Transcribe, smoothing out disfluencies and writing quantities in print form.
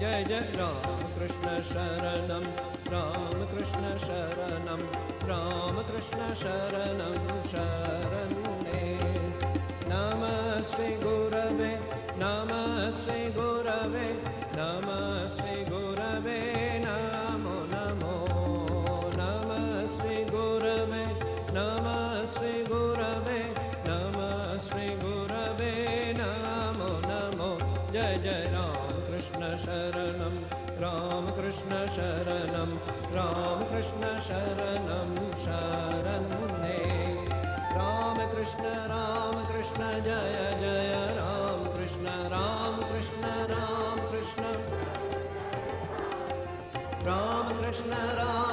जय जय राम कृष्ण शरणं राम कृष्ण शरणं राम कृष्ण शरणं शरणे नमः श्री गुरवे नमः श्री गुरवे नमः श्री गुरवे नमो नमो नमः श्री गुरवे नमः श्री गुरवे नमः श्री गुरवे नमो नमो जय जय राम कृष्ण शरणं राम कृष्ण शरणं राम कृष्ण शरणं शरणे राम कृष्ण जय जय राम कृष्ण राम कृष्ण राम कृष्ण राम कृष्ण राम